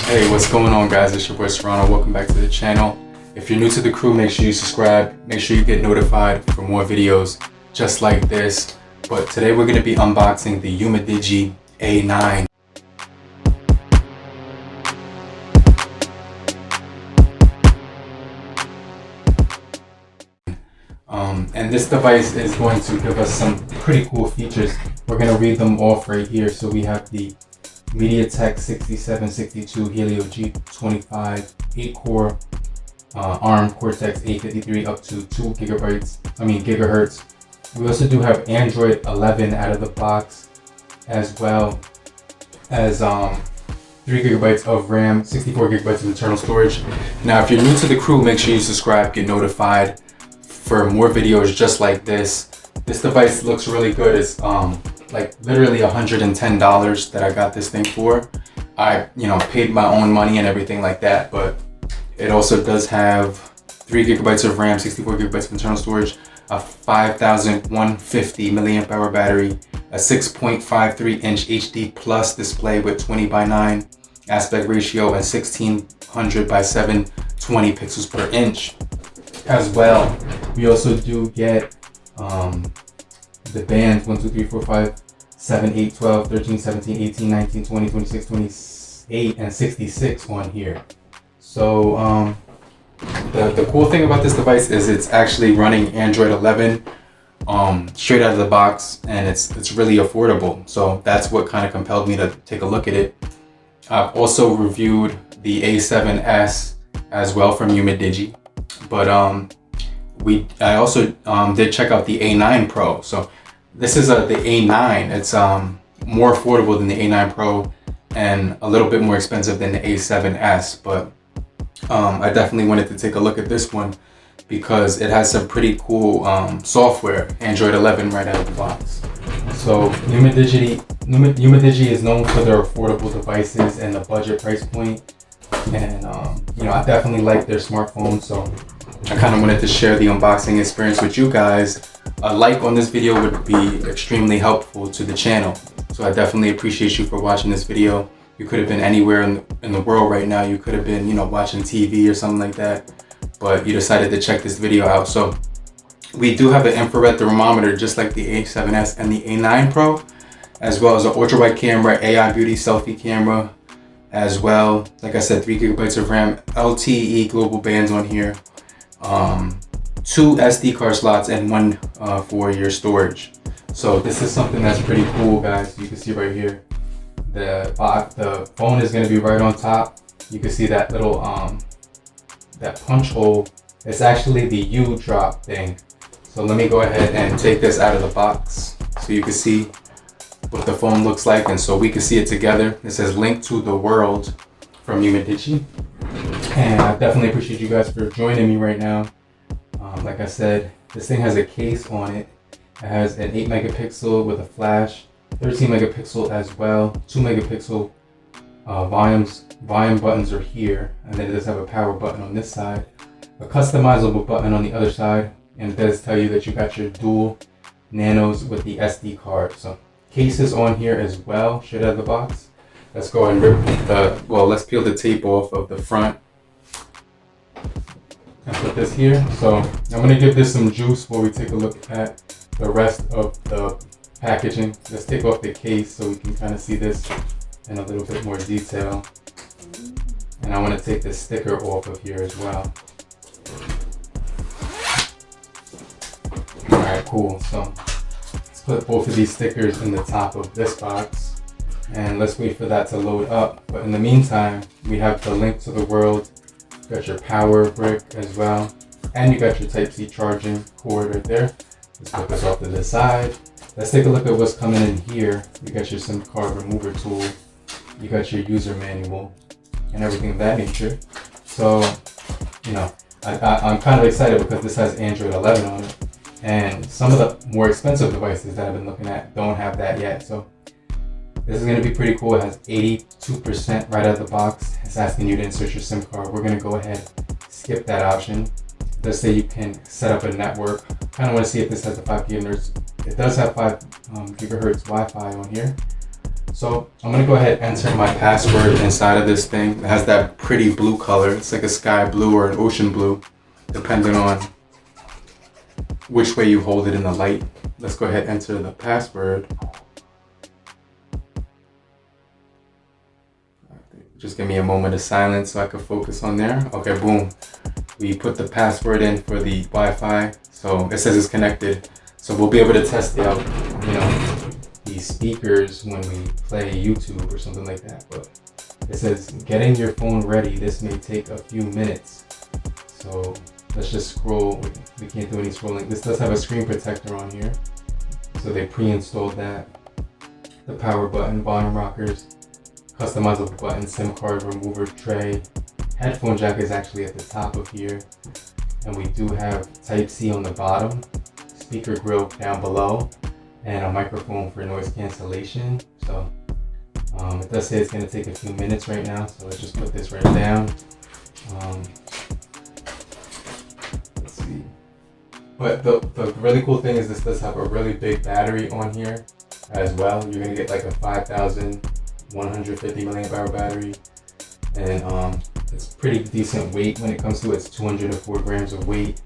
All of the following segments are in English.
Hey, what's going on, guys? It's your boy Serrano. Welcome back to the channel. If you're new to the crew, make sure you subscribe. Make sure you get notified for more videos just like this. But today we're going to be unboxing the Umidigi A9. And this device is going to give us some pretty cool features. We're going to read them off right here. So we have the MediaTek 6762 Helio G25 8-core ARM Cortex A53 up to 2 gigahertz. We also do have Android 11 out of the box, as well as 3 gigabytes of RAM, 64 gigabytes of internal storage. Now, if you're new to the crew, make sure you subscribe, get notified for more videos just like this. This device looks really good. It's like literally $110 that I got this thing for. I paid my own money and everything like that, but it also does have 3 gigabytes of RAM, 64 gigabytes of internal storage, a 5150 milliamp hour battery, a 6.53 inch HD plus display with 20:9 aspect ratio and 1600 by 720 pixels per inch. As well, we also do get the bands 1, 2, 3, 4, 5, 7, 8, 12, 13, 17, 18, 19, 20, 26, 28, and 66 on here. So the cool thing about this device is it's actually running Android 11 straight out of the box, and it's really affordable. So that's what kind of compelled me to take a look at it. I've also reviewed the A7S as well from Umidigi, but I also did check out the A9 Pro. So this is the A9. It's more affordable than the A9 Pro and a little bit more expensive than the A7S, but I definitely wanted to take a look at this one because it has some pretty cool software, Android 11 right out of the box. So Umidigi is known for their affordable devices and the budget price point, and I definitely like their smartphones, so I kind of wanted to share the unboxing experience with you guys. A like on this video would be extremely helpful to the channel, so I definitely appreciate you for watching this video. You could have been anywhere in the world right now. You could have been, watching TV or something like that, but you decided to check this video out. So we do have an infrared thermometer just like the A7S and the A9 Pro, as well as an ultra wide camera, AI beauty selfie camera, as well. Like I said, 3 gigabytes of RAM, LTE global bands on here, 2 SD card slots, and 1 for your storage. So this is something that's pretty cool, guys. You can see right here. The phone is going to be right on top. You can see that little that punch hole. It's actually the U drop thing. So let me go ahead and take this out of the box so you can see what the phone looks like, and so we can see it together. It says "Link to the World" from Umidigi, and I definitely appreciate you guys for joining me right now. Like I said, this thing has a case on it. It has an 8 megapixel with a flash, 13 megapixel as well, 2 megapixel volume buttons are here, and then it does have a power button on this side, a customizable button on the other side, and it does tell you that you got your dual nanos with the SD card. So cases on here as well, straight out of the box. Let's go and let's peel the tape off of the front and put this here. So I'm gonna give this some juice while we take a look at the rest of the packaging. Let's take off the case so we can kind of see this in a little bit more detail. And I want to take this sticker off of here as well. Alright, cool. So let's put both of these stickers in the top of this box, and let's wait for that to load up. But in the meantime, we have the Link to the World. You got your power brick as well, and you got your Type-C charging cord right there. Let's put this off to the side. Let's take a look at what's coming in here. You got your SIM card remover tool. You got your user manual and everything of that nature. So, I'm kind of excited because this has Android 11 on it. And some of the more expensive devices that I've been looking at don't have that yet. So this is going to be pretty cool. It has 82% right out of the box. It's asking you to insert your SIM card. We're going to go ahead, skip that option. It does say you can set up a network. Kind of want to see if this has the 5 gigahertz. It does have 5 gigahertz Wi-Fi on here. So I'm gonna go ahead and enter my password inside of this thing. It has that pretty blue color. It's like a sky blue or an ocean blue, depending on which way you hold it in the light. Let's go ahead and enter the password. Just give me a moment of silence so I can focus on there. Okay, boom. We put the password in for the Wi-Fi. So it says it's connected. So we'll be able to test out, you know, the speakers when we play YouTube or something like that. But it says getting your phone ready. This may take a few minutes. So let's just scroll. We can't do any scrolling. This does have a screen protector on here. So they pre-installed that. The power button, volume rockers, customizable button, SIM card remover tray. Headphone jack is actually at the top of here. And we do have Type-C on the bottom, speaker grill down below, and a microphone for noise cancellation. So it does say it's going to take a few minutes right now. So let's just put this right down. Let's see. But the really cool thing is this does have a really big battery on here as well. You're going to get like a 5,150 milliamp hour battery. And it's pretty decent weight when it comes to it. It's 204 grams of weight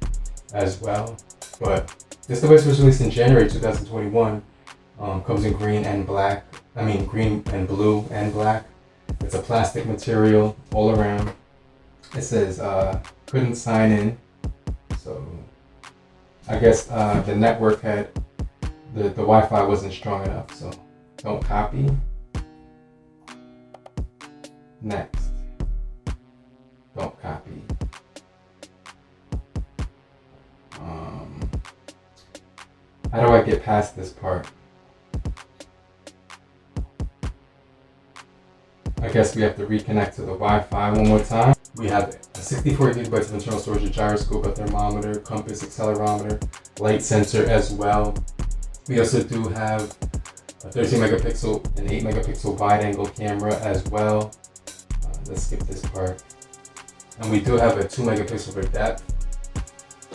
as well. But this device was released in January 2021. Comes in green and black. I mean green and blue and black. It's a plastic material all around. It says couldn't sign in. So I guess the network had the Wi-Fi wasn't strong enough. So don't copy. Next. Don't copy. How do I get past this part? I guess we have to reconnect to the Wi-Fi one more time. We have 64 gigabytes of internal storage, a gyroscope, a thermometer, compass, accelerometer, light sensor as well. We also do have a 13 megapixel and 8 megapixel wide angle camera as well. Let's skip this part. And we do have a 2 megapixel for depth,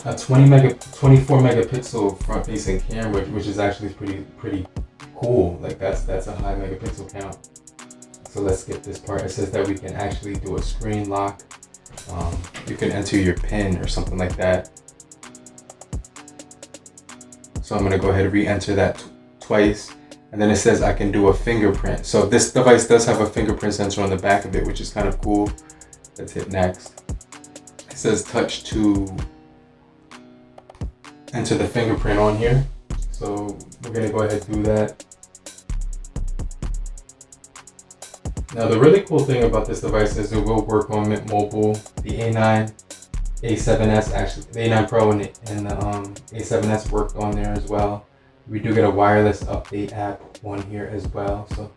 a 24 megapixel front facing camera, which is actually pretty cool. Like that's a high megapixel count. So let's skip this part. It says that we can actually do a screen lock. You can enter your PIN or something like that. So I'm gonna go ahead and re-enter that twice. And then it says I can do a fingerprint. So this device does have a fingerprint sensor on the back of it, which is kind of cool. Let's hit next. It says touch to enter the fingerprint on here. So we're gonna go ahead and do that. Now the really cool thing about this device is it will work on Mint Mobile, the A9, A7S, actually the A9 Pro and the A7S worked on there as well. We do get a wireless update app on here as well. So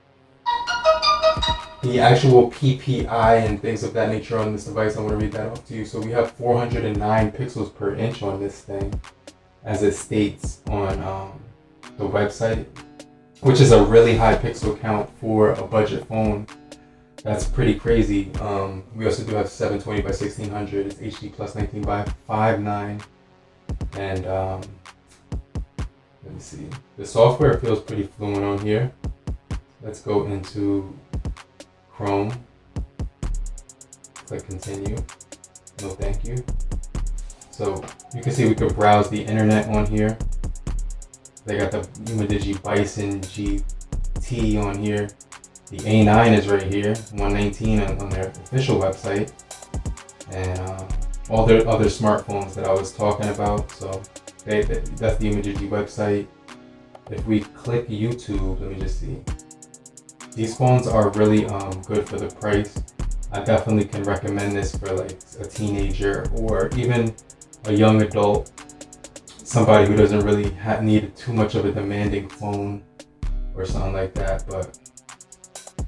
the actual PPI and things of that nature on this device, I'm going to read that off to you. So we have 409 pixels per inch on this thing, as it states on the website, which is a really high pixel count for a budget phone. That's pretty crazy. We also do have 720 by 1600. It's HD plus 19 by 59. And let me see. The software feels pretty fluent on here. Let's go into Chrome. Click continue. No thank you. So you can see we could browse the internet on here. They got the Umidigi Bison GT on here. The A9 is right here, 119 on their official website. And all their other smartphones that I was talking about. So that's the Umidigi website. If we click YouTube, let me just see. These phones are really good for the price. I definitely can recommend this for like a teenager or even a young adult, somebody who doesn't really need too much of a demanding phone or something like that. But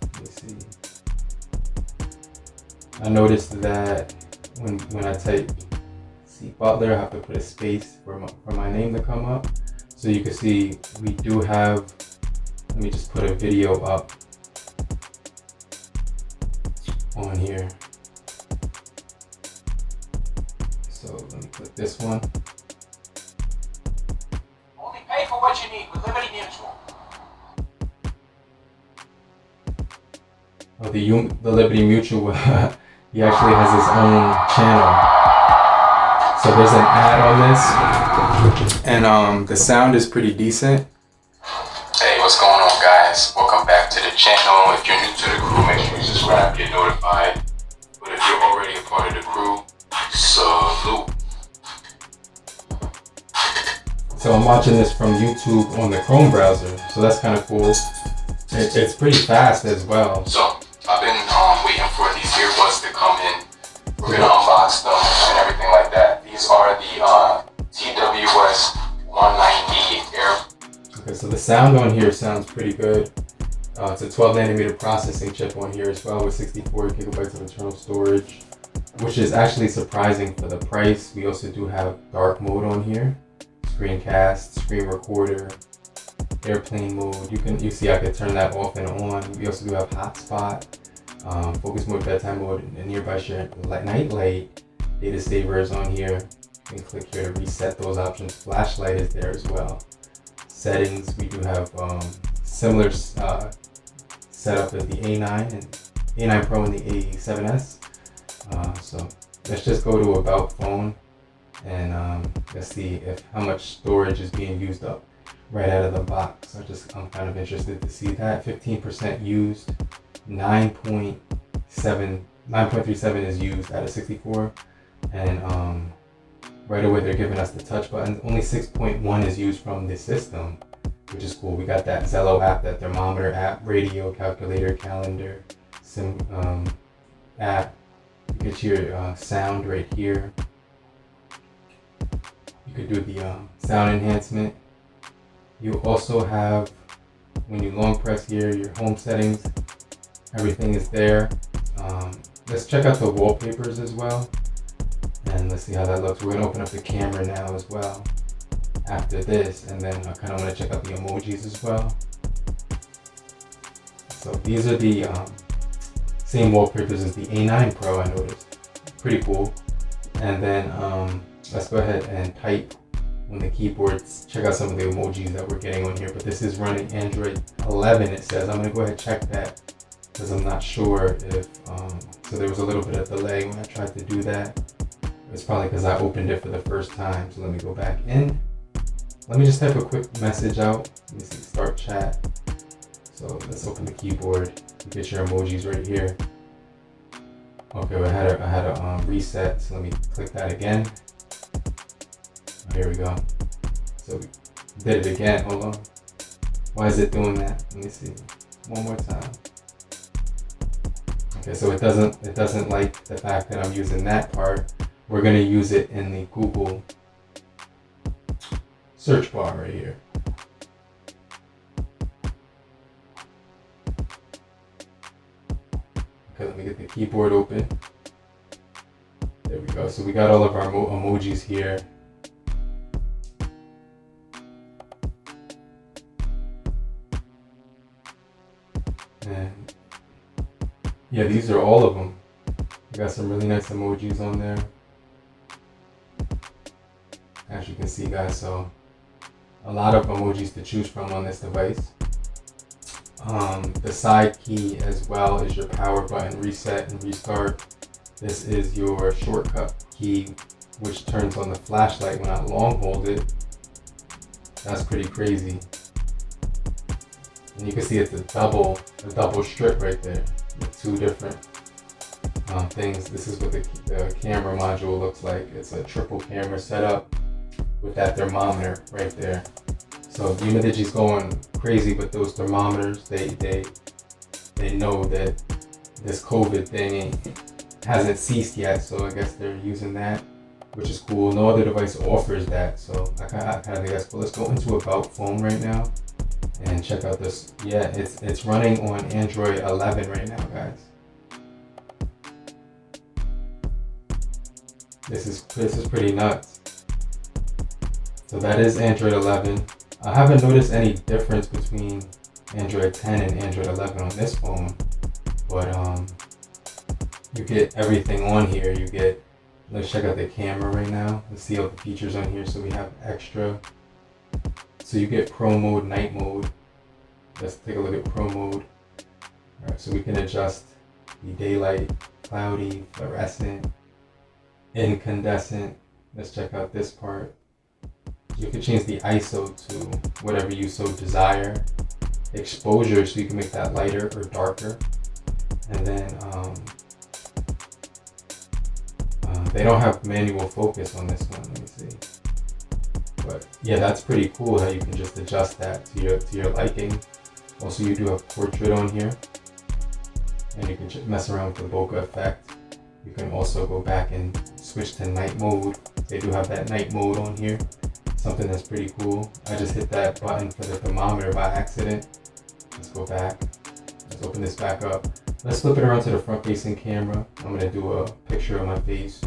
let me see. I noticed that when I type Butler, I have to put a space for my name to come up. So you can see we do have, let me just put a video up on here. So let me click this one. Only pay for what you need with Liberty Mutual. the Liberty Mutual, he actually has his own channel. So there's an ad on this, and the sound is pretty decent. Hey, what's going on, guys? Welcome back to the channel. If you're new to the crew, make sure you subscribe, get notified. But if you're already a part of the crew, salute. So I'm watching this from YouTube on the Chrome browser, so that's kind of cool. It's pretty fast as well. So I've been waiting for these earbuds to come in. We're gonna unbox them and everything like that. These are the TWS 190 Air. Okay, so the sound on here sounds pretty good. It's a 12 nanometer processing chip on here as well with 64 gigabytes of internal storage, which is actually surprising for the price. We also do have dark mode on here, screencast, screen recorder, airplane mode. You see I could turn that off and on. We also do have hotspot, focus mode, bedtime mode, and nearby share, night light, data savers on here. You can click here to reset those options. Flashlight is there as well. Settings, we do have similar setup as the A9 and A9 Pro and the A7S. So let's just go to About Phone and let's see how much storage is being used up right out of the box. I'm kind of interested to see that. 15% used, 9.37 is used out of 64, and right away they're giving us the touch button. Only 6.1 is used from the system, which is cool. We got that Zello app, that thermometer app, radio, calculator, calendar, sim app. You get your sound right here. You could do the sound enhancement. You also have, when you long press here, your home settings. Everything is there. Let's check out the wallpapers as well, and let's see how that looks. We're gonna open up the camera now as well after this, and then I kind of want to check out the emojis as well. So these are the same wallpapers as the A9 Pro, I noticed. Pretty cool. And then let's go ahead and type on the keyboards, check out some of the emojis that we're getting on here. But this is running Android 11, it says. I'm gonna go ahead and check that because I'm not sure if, so there was a little bit of delay when I tried to do that. It's probably because I opened it for the first time. So let me go back in. Let me just type a quick message out. Let me see, start chat. So let's open the keyboard. You get your emojis right here. Okay, well, I had a reset, so let me click that again. Oh, here we go. So we did it again. Hold on. Why is it doing that? Let me see. One more time. Okay, so it doesn't like the fact that I'm using that part. We're gonna use it in the Google search bar right here. Okay, let me get the keyboard open. There we go. So we got all of our emojis here. And yeah, these are all of them. We got some really nice emojis on there, as you can see, guys. So a lot of emojis to choose from on this device. The side key as well is your power button, reset and restart. This is your shortcut key, which turns on the flashlight when I long hold it. That's pretty crazy. And you can see it's a double strip right there with two different things. This is what the camera module looks like. It's a triple camera setup with that thermometer right there. So Umidigi's going crazy with those thermometers. They know that this COVID thing hasn't ceased yet, so I guess they're using that, which is cool. No other device offers that, so I kind of think that's cool. Let's go into About Phone right now and check out this. Yeah, it's running on Android 11 right now, guys. This is pretty nuts. So that is Android 11. I haven't noticed any difference between Android 10 and Android 11 on this phone, but you get everything on here. You get, let's check out the camera right now. Let's see all the features on here. So we have extra. So you get Pro mode, night mode. Let's take a look at Pro mode. All right, so we can adjust be daylight, cloudy, fluorescent, incandescent. Let's check out this part. You can change the ISO to whatever you so desire. Exposure, so you can make that lighter or darker. And then they don't have manual focus on this one. Let me see. But yeah, that's pretty cool how you can just adjust that to your liking. Also, you do have portrait on here, and you can mess around with the bokeh effect. You can also go back and switch to night mode. They do have that night mode on here. Something that's pretty cool. I just hit that button for the thermometer by accident. Let's go back. Let's open this back up. Let's flip it around to the front facing camera. I'm gonna do a picture of my face.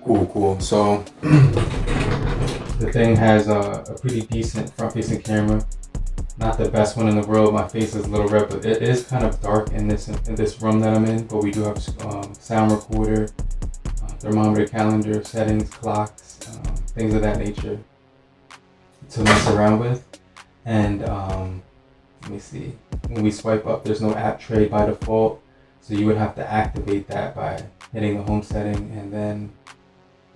Cool. So the thing has a pretty decent front facing camera. Not the best one in the world. My face is a little red, but it is kind of dark in this room that I'm in. But we do have sound recorder, thermometer, calendar, settings, clocks, things of that nature to mess around with. And let me see. When we swipe up, there's no app tray by default, so you would have to activate that by hitting the home setting, and then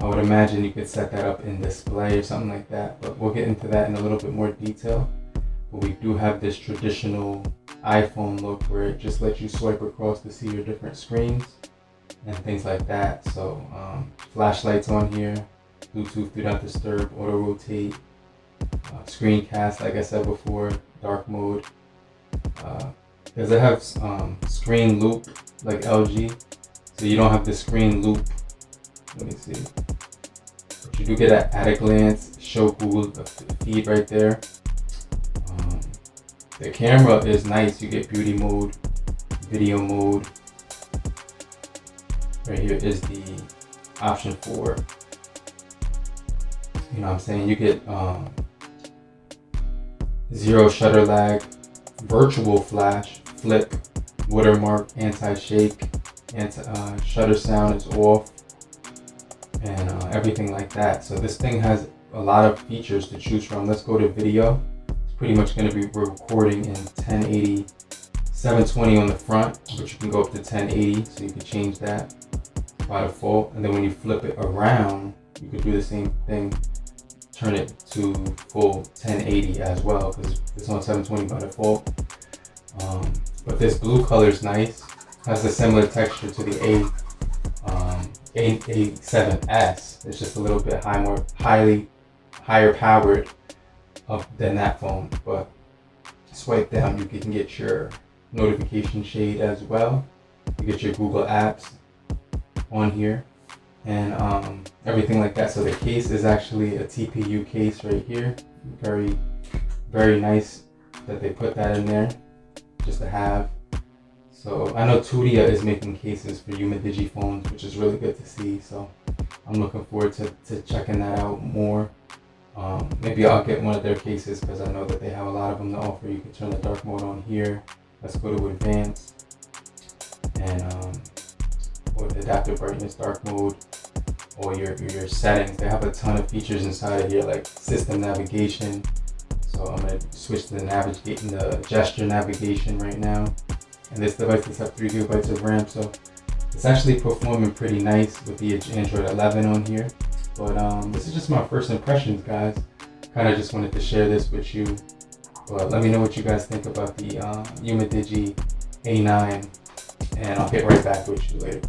I would imagine you could set that up in display or something like that. But we'll get into that in a little bit more detail. But we do have this traditional iPhone look where it just lets you swipe across to see your different screens and things like that. So flashlights on here, Bluetooth do not disturb, auto rotate, screencast, like I said before, dark mode. Does it have screen loop like LG? So you don't have the screen loop. Let me see. But you do get at a glance, show Google the feed right there. The camera is nice. You get beauty mode, video mode. Right here is the option for, you know what I'm saying, you get zero shutter lag, virtual flash, flip, watermark, anti-shake, shutter sound is off, and everything like that. So this thing has a lot of features to choose from. Let's go to video. Pretty much going to be recording in 1080, 720 on the front, but you can go up to 1080, so you can change that by default. And then when you flip it around, you can do the same thing, turn it to full 1080 as well, because it's on 720 by default. But this blue color is nice, has a similar texture to the A7S. It's just a little bit higher powered than that phone, but swipe down, you can get your notification shade as well. You get your Google apps on here and everything like that. So the case is actually a TPU case right here. Very, very nice that they put that in there just to have. So I know Tudia is making cases for Umidigi phones, which is really good to see. So I'm looking forward to checking that out more. Maybe I'll get one of their cases because I know that they have a lot of them to offer. You can turn the dark mode on here. Let's go to advanced and or the adaptive brightness, dark mode, or your settings. They have a ton of features inside of here, like system navigation. So I'm gonna switch to the gesture navigation right now. And this device does have 3 GB of RAM, so it's actually performing pretty nice with the Android 11 on here. But this is just my first impressions, guys. Kind of just wanted to share this with you. But let me know what you guys think about the Umidigi A9, and I'll get right back with you later.